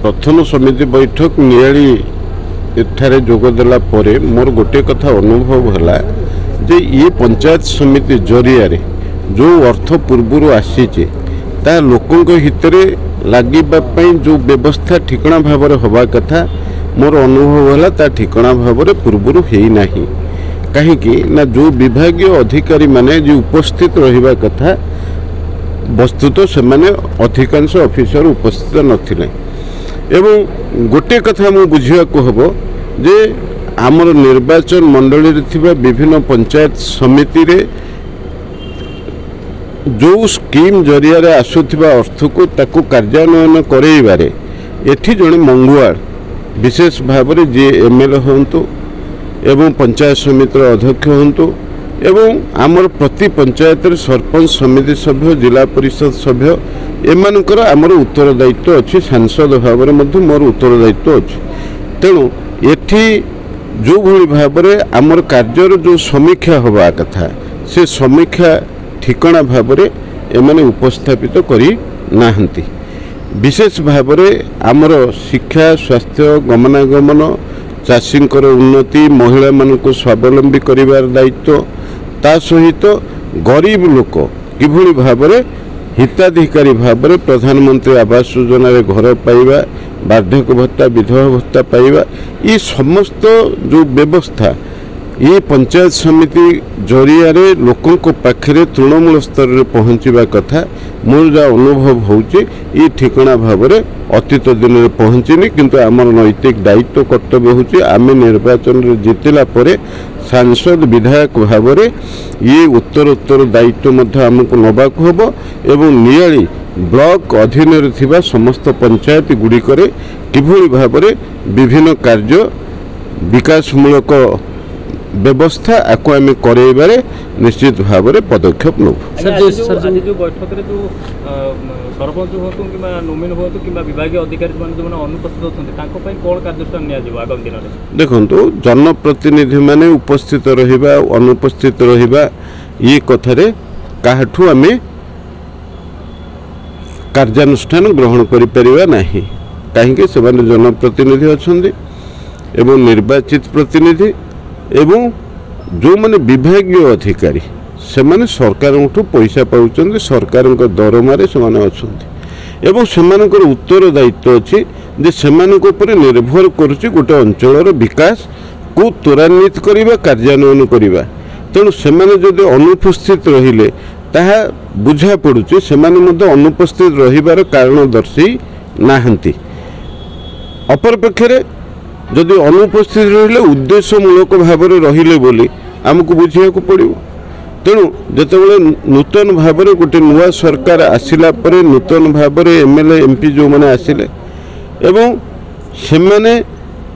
प्रथम समिति बैठक नियाली एठारे जोगदेला परे मोर गोटे कथा अनुभव है जे ये पंचायत समिति जरिया जो अर्थ पूर्वर आसीचे ता लोकों हित लगे जो व्यवस्था ठिकणा भाव हवा कथा मोर अनुभव है ता ठिकणा भाव पूर्वर होना कहीं ना जो विभाग अधिकारी माने जो उपस्थित रहिबा कथा वस्तुतः से माने अधिकांश ऑफिसर उपस्थित नथिले एवं गोटे कथा मु बुझिया को हबो जे आमर निर्वाचन मंडली रे थिबा विभिन्न पंचायत समिति रे जो स्कीम जरिया रे आसुथिबा अर्थ को ताकू कार्यान्वयन करैबारे एठी जणे मंगुआर विशेष भाव रे जे एमएलए होंतु एवं पंचायत समिति अध्यक्ष होंतु एवं आमर प्रति पंचायत सरपंच समिति सभ्य जिला परिषद सभ्य एमानकर आमर उत्तरदायित्व अच्छी सांसद भाव में मोर उत्तरदायित्व अच्छी तेणु एठी जो भली भाव में आमर कार्यर जो समीक्षा हवा कथा से समीक्षा ठिकणा भाव में एमाने उपस्थापित करी नाहंती विशेष भाव में आमर शिक्षा स्वास्थ्य गमनागमन चाषींकर उन्नति महिला मानक स्वावलंबी करिवार दायित्व ता सहित गरीब लोक किभली भाव में हिताधिकारी भाव में प्रधानमंत्री आवास योजना रे घर पाइबा वार्धक्य भत्ता विधवा भत्ता पाइबा ये समस्त जो व्यवस्था ये पंचायत समिति जरिया रे लोकों को पाखरे तृणमूल स्तर रे पहुँचवा कथा मोर जा अनुभव होउची ये ठिकणा भाव में अतीत दिन में पहुँचनी किंतु आमर नैतिक दायित्व कर्तव्य होउची आमे निर्वाचन रे जितिला परे सांसद विधायक भाव में ये उत्तर दायित्व मध्य आमको नबाक हबो एवं नियाली ब्लॉक अधीन रे थिबा समस्त पंचायत गुड़िकरे किभली भाव में विभिन्न कार्य विकासमूलक व्यवस्था आपको आम करैबारे निश्चित भाव में पदक्षेप नौ जो बैठक रे जो सरपंच हो कि नोमिन हो कि विभाग अधिकारी जो अनुपस्थित होती कौन कार्यानुष्ठान निया आगामी दिन में देखो जनप्रतिनिधि माने उपस्थित रहिबा अनुपस्थित रहिबा ये कथारे काठू आम कार्यानुष्ठान ग्रहण करिपरिबा नाही कहीं से जनप्रतिनिधि अच्छा एवं निर्वाचित प्रतिनिधि एवं जो माने विभागीय अधिकारी से माने सरकार पैसा पाउछन सरकार दरमारे से एवं से उत्तरदायित्व अच्छी जे से निर्भर करुच्ची गोटे अंचल विकास को त्वरान्वित करवा कार्यान्वयन करवा तेणु से जदि अनुपस्थित रहिले ताहा बुझा पड़ुची से अनुपस्थित रहिबार कारण दर्शाई नाहंती अपरपक्षे जदि अनुपस्थित रहिले उद्देश्यमूलक भाव में रहिले बोली आमको बुझा पड़ो तेणु जितेबाला नूतन भाव में गोटे नुआ सरकार आसिला परे नूतन भाव में एमएलए एमपी जो मैंने आसिले एवं से माने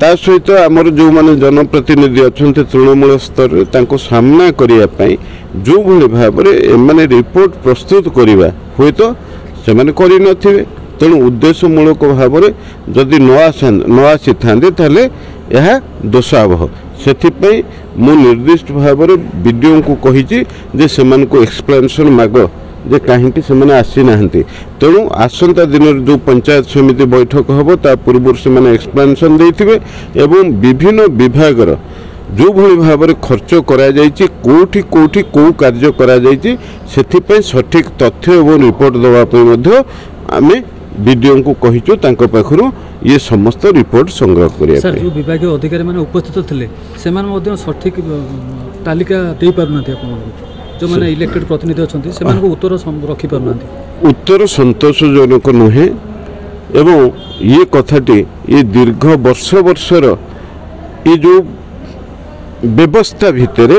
ता सहित आमर जो मैंने जनप्रतिनिधि अच्छा तृणमूल स्तर में सामना करने जो भली भाव में एमाने रिपोर्ट प्रस्तुत करवा हुए तो से कर तेणु उद्देश्यमूलक भाव में जदि न आसी था यह दोषावह से मु निर्दिष्ट भाव में वीडियो को कही से एक्सप्लेनेशन माग जे कहीं से आसी ना तेणु आसंता दिन जो पंचायत समिति बैठक हम ता पूर्व से एक्सप्लेनेशन देथिबे एवं विभिन्न विभागर जो भली भाव में खर्च करा जायछि कोठी कोठी को कार्य करा जायछि सेथिपई सठिक तथ्य एवं रिपोर्ट देवाई मध्य आमे वीडियो को कहीचु तांको पाखरु ये समस्त रिपोर्ट संग्रह करिया सर जो विभाग अधिकारी माने उपस्थित थिले से माने मध्य सठिक तालिका दे पारनाथि आपन जो माने इलेक्टेड प्रतिनिधि अछंती से माने को उत्तर रखी पारनाथि उत्तर संतोषजनक नुहे एवं ये कथाटी ये दीर्घ वर्षर ये जो व्यवस्था भितर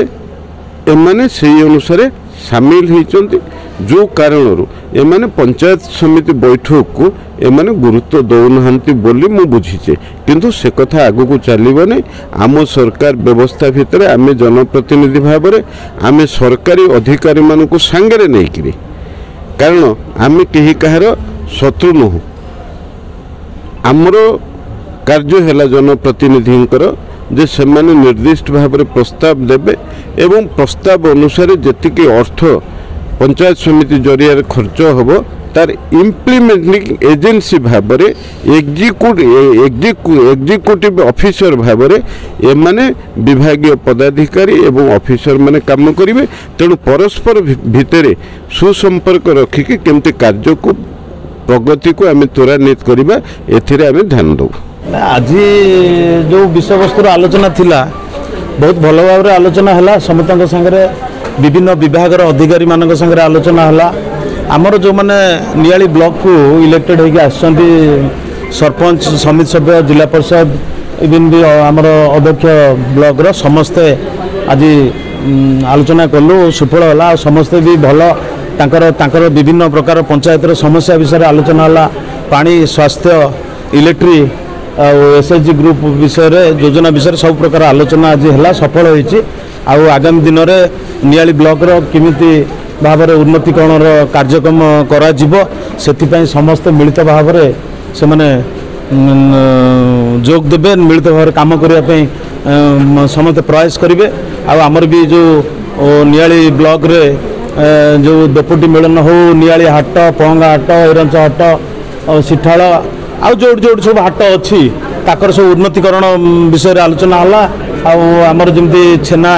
एमाने से अनुसार सामिल होइचंती जो कारण एमाने पंचायत समिति बैठक को एमाने गुरुत्व दौना बोली मु बुझीचे किंतु से कथा आगु को चलने आम सरकार व्यवस्था भितर आमे जनप्रतिनिधि भाव में आमे सरकारी अधिकारी मान को सांगरे नहीं करी कारण आमे कहीं कहार शत्रु नुह आमर कार्य है जनप्रतिनिधि जे से निर्दिष्ट भाव में प्रस्ताव देवे एवं प्रस्ताव अनुसार जी अर्थ पंचायत समिति जरिया खर्च हम तार इम्प्लीमेंटिंग एजेंसी भाव में एग्जीक्यूटिव ऑफिसर भाव में एमाने विभागीय पदाधिकारी एवं ऑफिसर माने काम करेंगे। तेणु परस्पर भितर सुसंपर्क रखिक केमती कार्य को प्रगति को आम त्वरान्वित करवा एथिरे आम ध्यान दो। आज जो विषय वस्तुर आलोचना थिला बहुत भल भाव आलोचना है समस्त संगे विभिन्न विभाग अधिकारी मान संगे आलोचना है। आमर जो मैंने नियाली ब्लॉक को इलेक्टेड होगी आसछंती सरपंच समिति सभ्य जिला परिषद इवन भी आमर अध्यक्ष ब्लॉक रो समस्ते आज आलोचना कलु सुफल है। समस्ते भी भल तांकर विभिन्न प्रकार पंचायत समस्या विषय आलोचना है। पानी स्वास्थ्य इलेक्ट्री एसएचजी ग्रुप विषय योजना विषय सब प्रकार आलोचना आज है सफल होती। आगामी दिन में नियाली ब्लॉक किमिति भाव में उन्नतीकरण कार्यक्रम करा से समस्त मिलित भाव से माने जोग देवे मिलित भाव काम करने समस्त प्रयास करेंगे। आमर भी जो नियाली ब्लॉक रे जो डेपुटी मिलन हो नियाली हाट पहंगा हाट ऐरंच हाट सिठाल जो सब हाट अच्छी ताकर सब उन्नतीकरण विषय आलोचना है। आमर जमी छेना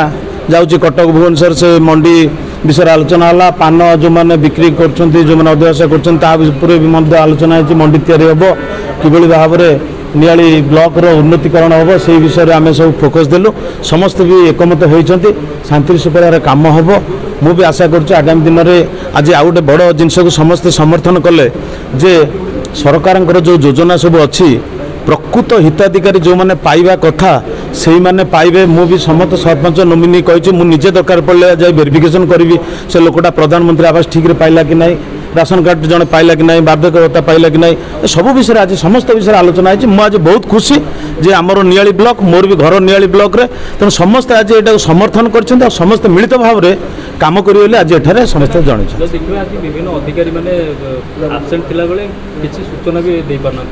जाऊँगी कटक भुवनेश्वर से मंडी विषय आलोचना है। पान जो मैंने बिक्री कर जो मैंने अध्यवसाय कर आलोचना है। मंडी तैयारी हम कि भाव में नियाली ब्लॉक उन्नतीकरण हम से विषय आम सब फोकस देलु। समस्त भी एकमत होती शांति सुपर काम हम मु भी आशा कर आगामी दिन में आज आउ गोटे बड़ जिनस को समस्ते समर्थन कले जे सरकार जो योजना सब अच्छी प्रकृत हिताधिकारी जो मैंने पाइबा कथा से मैंने पाइबे। मु भी समस्त सरपंच नोमिनी कही मुझे दरकार पड़े जाए वेरिफिकेशन करी से लोकटा प्रधानमंत्री आवास ठीक रे पाइला कि नहीं राशन कार्ड जड़े पाइला कि नहीं बार्धक्य भत्ता पाइला कि नहीं सब विषय आज समस्त विषय आलोचना है। आज बहुत खुशी जे आमर नियाली ब्लॉक मोर भी घर नियाली ब्लॉक रे तेणु समस्त आज ये समर्थन कर समस्त मिलित भाव में काम करेंगे आज एठारे समस्त जन विभिन्न अधिकारी माने आब्सेंट थिला बेले किछि सूचना भी दे पारना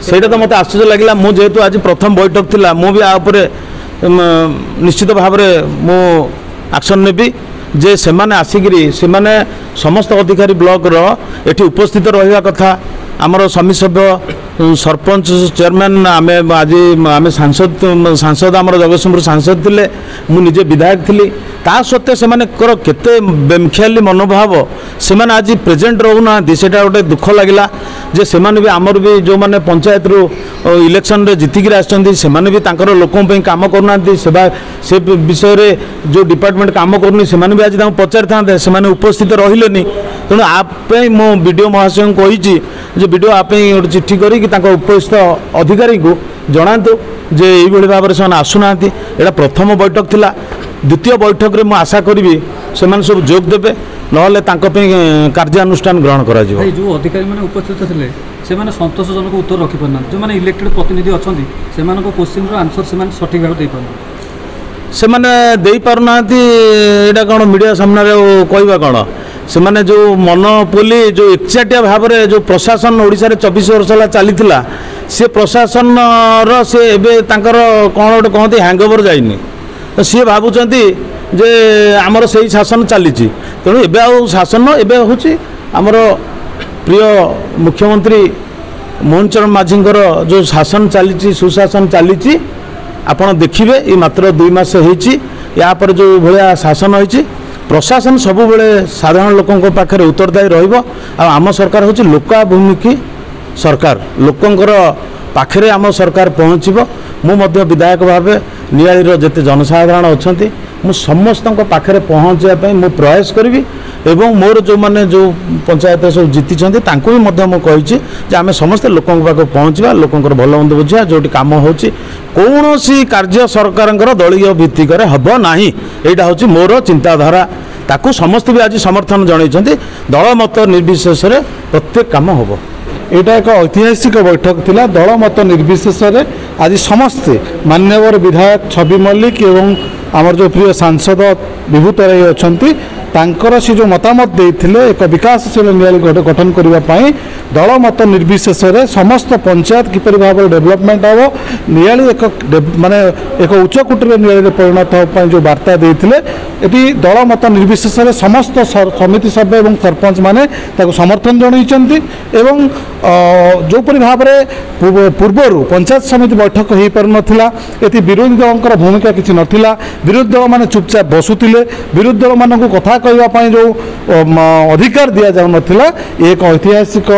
सेटा तो मते आश्चर्य लगिला। मु जेहेतु आज प्रथम बैठक थिला मु भी आ ऊपर निश्चित भाव में मु एक्शन नेबी जे सेमाने आसिकरी सेमाने समस्त अधिकारी ब्लॉक रो एठी उपस्थित रहिवा कथा। आमर समिति सभ्य सरपंच चेयरमैन आम आज आम सांसद आमर जगतसिंहपुर सांसद थे मुझे विधायक थी ता सत्वे से केते बेमखियाली मनोभाव से आज प्रेजेंट रोना से गोटे दुख लगिला जे से भी आमर भी जो मैंने पंचायत रू इलेक्शन रे जीतिक से भी लोकों काम करना से विषय रे जो डिपार्टमेंट काम करनी से भी आज पचारि था से उपस्थित रही तेणु आप मो वीडियो महाशय कही जे वीडियो आप गोटे चिट्ठी करी उपस्थित अधिकारी को जनातु जे ये भाव में से आसुना यहाँ प्रथम बैठक थिला। द्वितीय बैठक रे मु आशा करी से सब जोग देवे नहले कार्यानुष्ठान ग्रहण करा जो अधिकारी मैंने उपस्थित थे से संतोषजनक उत्तर रखी पारना जो मैंने इलेक्टेड प्रतिनिधि अच्छा से क्वेश्चन आंसर से सठिक भाव दे पारना से दे पारना यहाँ कौन मीडिया सामने कहवा कौन से जो मनोपोली जो एकचाटिया भाव में जो प्रशासन ओडिशा रे 24 वर्ष है चली सी प्रशासन से कौन गोटे कहते हैंगओवर जाइनी तो सी भावुंट जे आमर से शासन चली तेणु एबे आ शासन एबे हूँ आमर प्रिय मुख्यमंत्री मोहन चरण माझींकर जो शासन चली सुशासन चली आपड़ देखिए ये मात्र 2 मास होती या जो भाया शासन होती प्रशासन सब बेले साधारण लोकों पाखे उत्तरदायी रम सरकार हूँ लोकाभिमुखी सरकार लोकंर पाखे आम सरकार पहुँचब मु विधायक भाव नियाली जिते जनसाधारण अच्छा मु समस्त पाखे पहुँचापी मु प्रयास करी एवं मोर जो मैंने जो पंचायत सब जीति मुझे आम समस्त लोकों पाखे पहुँचा लोकंर भल मंद बुझा जो कम हो कौन कार्य सरकार दलीय भित्तिक हम ना यहाँ हूँ मोर चिंताधारा ताकू समस्त भी आज समर्थन जनइछन्ति दल मत निर्विशेष प्रत्येक काम हम। यहाँ एक ऐतिहासिक बैठक थिला दल मत निर्विशेष आज समस्ते मान्यवर विधायक छवि मल्लिक एवं आमर जो प्रिय सांसद विभूत राय अच्छा तांकर से जो मतामत देते एक विकासशील नियाली गठन करने दल मत निर्विशेष समस्त पंचायत किपर भाव डेवलपमेंट हम नियाली एक माने एक उच्चकोटर नियाली परिणत होगा जो वार्ता देते ये दल मत निर्विशेष समस्त समिति सभ्य और सरपंच माने समर्थन जनइंट एवं जोपरी भाव में पूर्वर पंचायत समिति बैठक हो पार नाला ये विरोधी दल भूमिका किसी नाला विरोधी दल मैंने चुपचाप बसुले विरोधी दल मानक कथा कहवाई जो अधिकार दि जाऊन एक ऐतिहासिक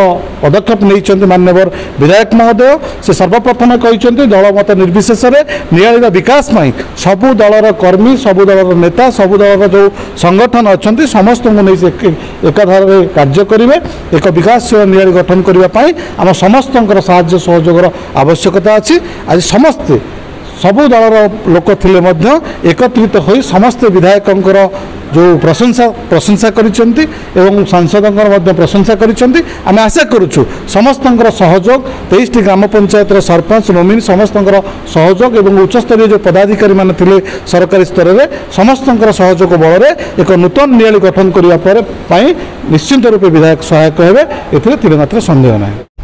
पदक्षेप नहीं मान्यवर विधायक महोदय से सर्वप्रथम कहते दल मत निर्विशेष नियाली विकास में सबू दलर कर्मी सबू दलर नेता सबू दलर जो संगठन अच्छा समस्त को नहीं एकाधार कार्य करेंगे एक विकासशील नियाली गठन करने आम समस्त साहाय्य सहयोग आवश्यकता अच्छी आज समस्ते सबू दलर लोक थिले मध्य एकत्रित हो समस्त विधायकंकर जो प्रशंसा करिसेंती एवं सांसदंकर प्रशंसा करिसेंती आमे आशा करूछु समस्तंकर सहयोग 23 ग्राम पंचायत सरपंच नोमिनी समस्तंकर सहयोग एवं उच्चस्तरीय जो पदाधिकारी माने थिले सरकारी स्तर में समस्तंकर सहयोग बल में एक नूतन नियाली गठन करने निश्चिंत रूपे विधायक सहायक हेबे एथिरे तीर मात्र संदेह नहीं।